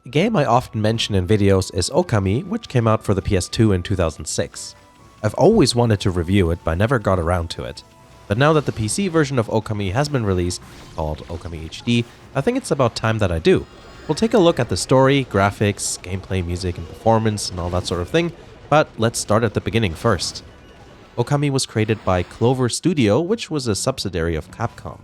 A game I often mention in videos is Okami, which came out for the PS2 in 2006. I've always wanted to review it, but I never got around to it. But now that the PC version of Okami has been released, called Okami HD, I think it's about time that I do. We'll take a look at the story, graphics, gameplay, music, and performance, and all that sort of thing, but let's start at the beginning first. Okami was created by Clover Studio, which was a subsidiary of Capcom.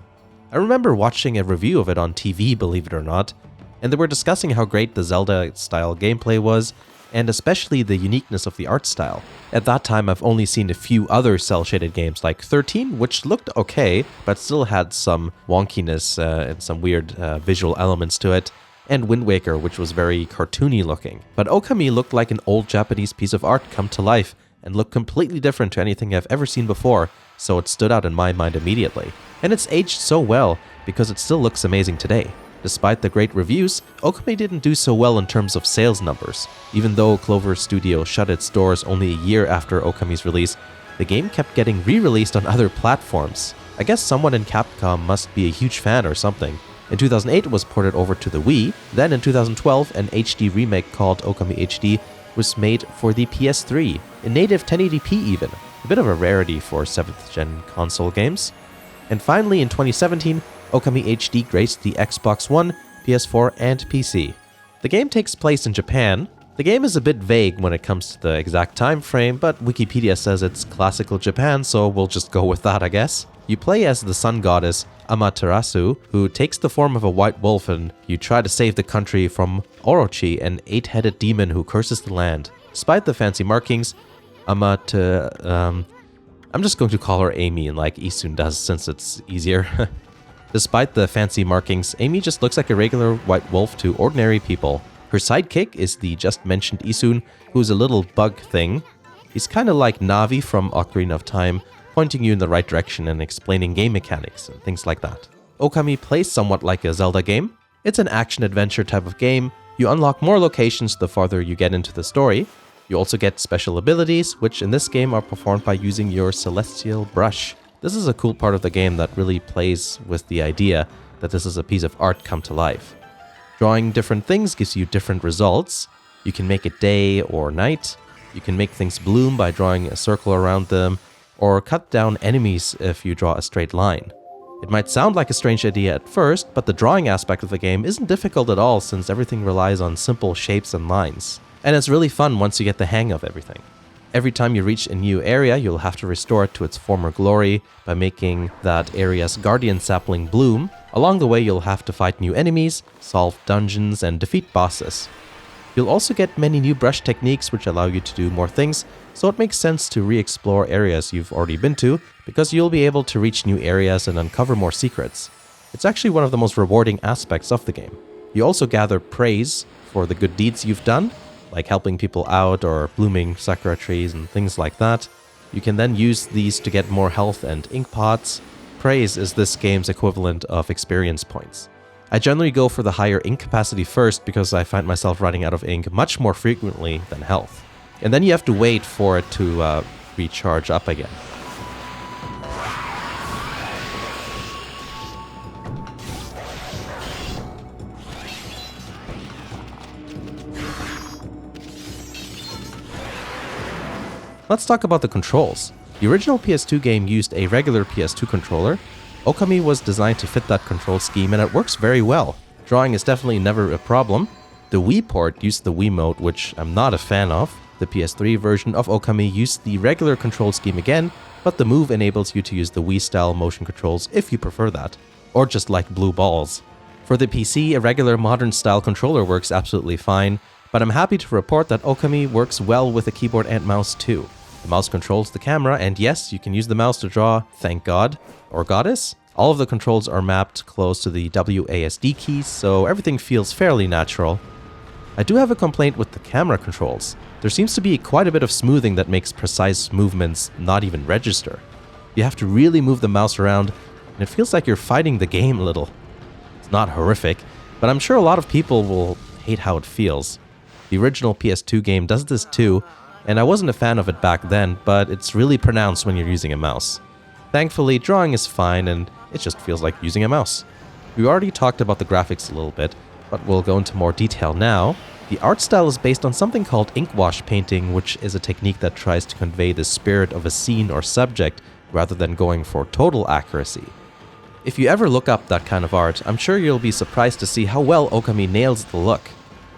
I remember watching a review of it on TV, believe it or not, and they were discussing how great the Zelda-style gameplay was, and especially the uniqueness of the art style. At that time, I've only seen a few other cel-shaded games like 13, which looked okay, but still had some wonkiness and some weird visual elements to it, and Wind Waker, which was very cartoony looking. But Okami looked like an old Japanese piece of art come to life, and looked completely different to anything I've ever seen before, so it stood out in my mind immediately. And it's aged so well, because it still looks amazing today. Despite the great reviews, Okami didn't do so well in terms of sales numbers. Even though Clover Studio shut its doors only a year after Okami's release, the game kept getting re-released on other platforms. I guess someone in Capcom must be a huge fan or something. In 2008 it was ported over to the Wii, then in 2012 an HD remake called Okami HD was made for the PS3, in native 1080p even, a bit of a rarity for 7th gen console games. And finally in 2017, Okami HD graced the Xbox One, PS4, and PC. The game takes place in Japan. The game is a bit vague when it comes to the exact time frame, but Wikipedia says it's classical Japan, so we'll just go with that, I guess. You play as the sun goddess Amaterasu, who takes the form of a white wolf, and you try to save the country from Orochi, an 8-headed demon who curses the land. Despite the fancy markings, I'm just going to call her Amy, like Isun does since it's easier. Despite the fancy markings, Amy just looks like a regular white wolf to ordinary people. Her sidekick is the just mentioned Isun, who's a little bug thing. He's kind of like Navi from Ocarina of Time, pointing you in the right direction and explaining game mechanics and things like that. Okami plays somewhat like a Zelda game. It's an action-adventure type of game. You unlock more locations the farther you get into the story. You also get special abilities, which in this game are performed by using your Celestial Brush. This is a cool part of the game that really plays with the idea that this is a piece of art come to life. Drawing different things gives you different results. You can make it day or night. You can make things bloom by drawing a circle around them, or cut down enemies if you draw a straight line. It might sound like a strange idea at first, but the drawing aspect of the game isn't difficult at all since everything relies on simple shapes and lines. And it's really fun once you get the hang of everything. Every time you reach a new area, you'll have to restore it to its former glory by making that area's guardian sapling bloom. Along the way, you'll have to fight new enemies, solve dungeons, and defeat bosses. You'll also get many new brush techniques which allow you to do more things, so it makes sense to re-explore areas you've already been to, because you'll be able to reach new areas and uncover more secrets. It's actually one of the most rewarding aspects of the game. You also gather praise for the good deeds you've done, like helping people out or blooming sakura trees and things like that. You can then use these to get more health and ink pots. Praise is this game's equivalent of experience points. I generally go for the higher ink capacity first because I find myself running out of ink much more frequently than health. And then you have to wait for it to recharge up again. Let's talk about the controls. The original PS2 game used a regular PS2 controller. Okami was designed to fit that control scheme, and it works very well. Drawing is definitely never a problem. The Wii port used the Wiimote, which I'm not a fan of. The PS3 version of Okami used the regular control scheme again, but the Move enables you to use the Wii-style motion controls if you prefer that, or just like blue balls. For the PC, a regular modern-style controller works absolutely fine, but I'm happy to report that Okami works well with a keyboard and mouse too. The mouse controls the camera, and yes, you can use the mouse to draw, thank God, or goddess. All of the controls are mapped close to the WASD keys, so everything feels fairly natural. I do have a complaint with the camera controls. There seems to be quite a bit of smoothing that makes precise movements not even register. You have to really move the mouse around, and it feels like you're fighting the game a little. It's not horrific, but I'm sure a lot of people will hate how it feels. The original PS2 game does this too, and I wasn't a fan of it back then, but it's really pronounced when you're using a mouse. Thankfully, drawing is fine, and it just feels like using a mouse. We already talked about the graphics a little bit. but we'll go into more detail now. The art style is based on something called inkwash painting, which is a technique that tries to convey the spirit of a scene or subject rather than going for total accuracy. If you ever look up that kind of art, I'm sure you'll be surprised to see how well Okami nails the look.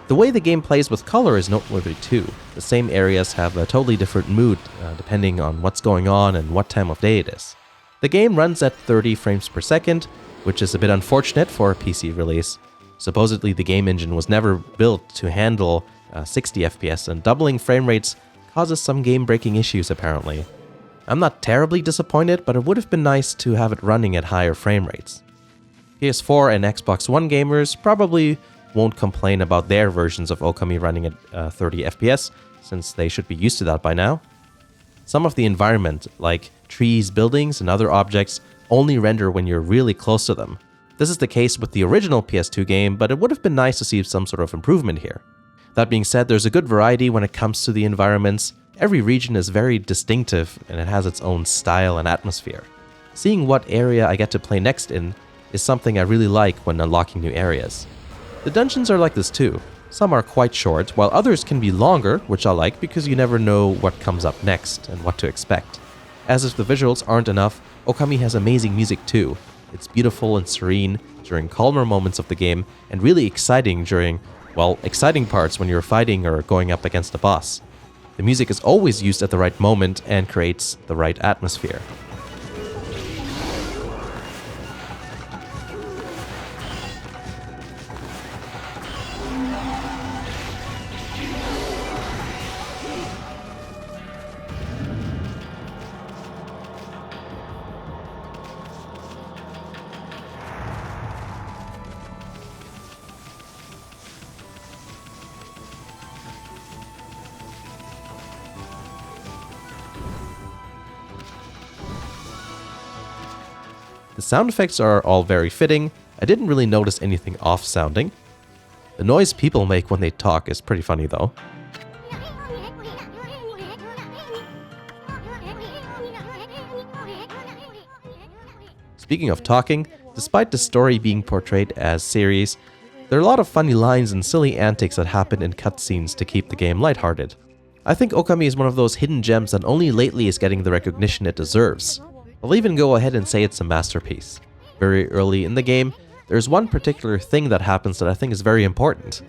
The way the game plays with color is noteworthy too. The same areas have a totally different mood depending on what's going on and what time of day it is. The game runs at 30 frames per second, which is a bit unfortunate for a PC release. Supposedly the game engine was never built to handle 60 FPS, and doubling frame rates causes some game-breaking issues apparently. I'm not terribly disappointed, but it would have been nice to have it running at higher frame rates. PS4 and Xbox One gamers probably won't complain about their versions of Okami running at 30 FPS, since they should be used to that by now. Some of the environment, like trees, buildings, and other objects, only render when you're really close to them. This is the case with the original PS2 game, but it would have been nice to see some sort of improvement here. That being said, there's a good variety when it comes to the environments. Every region is very distinctive and it has its own style and atmosphere. Seeing what area I get to play next in is something I really like when unlocking new areas. The dungeons are like this too. Some are quite short, while others can be longer, which I like because you never know what comes up next and what to expect. As if the visuals aren't enough, Okami has amazing music too. It's beautiful and serene during calmer moments of the game, and really exciting during, well, exciting parts when you're fighting or going up against a boss. The music is always used at the right moment and creates the right atmosphere. The sound effects are all very fitting. I didn't really notice anything off-sounding. The noise people make when they talk is pretty funny though. Speaking of talking, despite the story being portrayed as serious, there are a lot of funny lines and silly antics that happen in cutscenes to keep the game lighthearted. I think Okami is one of those hidden gems that only lately is getting the recognition it deserves. I'll even go ahead and say it's a masterpiece. Very early in the game, there's one particular thing that happens that I think is very important.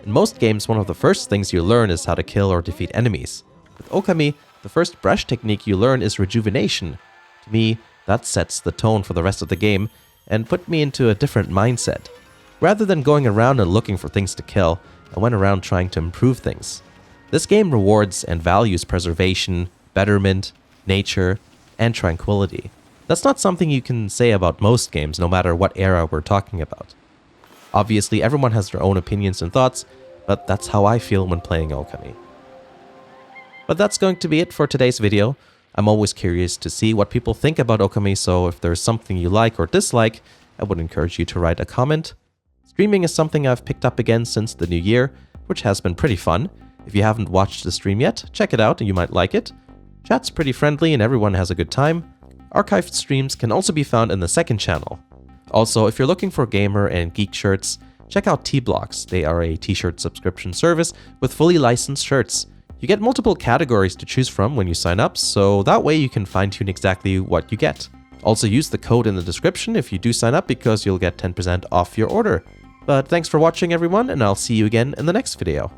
In most games, one of the first things you learn is how to kill or defeat enemies. With Okami, the first brush technique you learn is rejuvenation. To me, that sets the tone for the rest of the game and put me into a different mindset. Rather than going around and looking for things to kill, I went around trying to improve things. This game rewards and values preservation, betterment, nature, and tranquility. That's not something you can say about most games, no matter what era we're talking about. Obviously, everyone has their own opinions and thoughts, but that's how I feel when playing Okami. But that's going to be it for today's video. I'm always curious to see what people think about Okami, so if there's something you like or dislike, I would encourage you to write a comment. Streaming is something I've picked up again since the new year, which has been pretty fun. If you haven't watched the stream yet, check it out and you might like it. Chat's pretty friendly and everyone has a good time. Archived streams can also be found in the second channel. Also, if you're looking for gamer and geek shirts, check out T-Blocks. They are a t-shirt subscription service with fully licensed shirts. You get multiple categories to choose from when you sign up, so that way you can fine-tune exactly what you get. Also use the code in the description if you do sign up because you'll get 10% off your order. But thanks for watching everyone, and I'll see you again in the next video.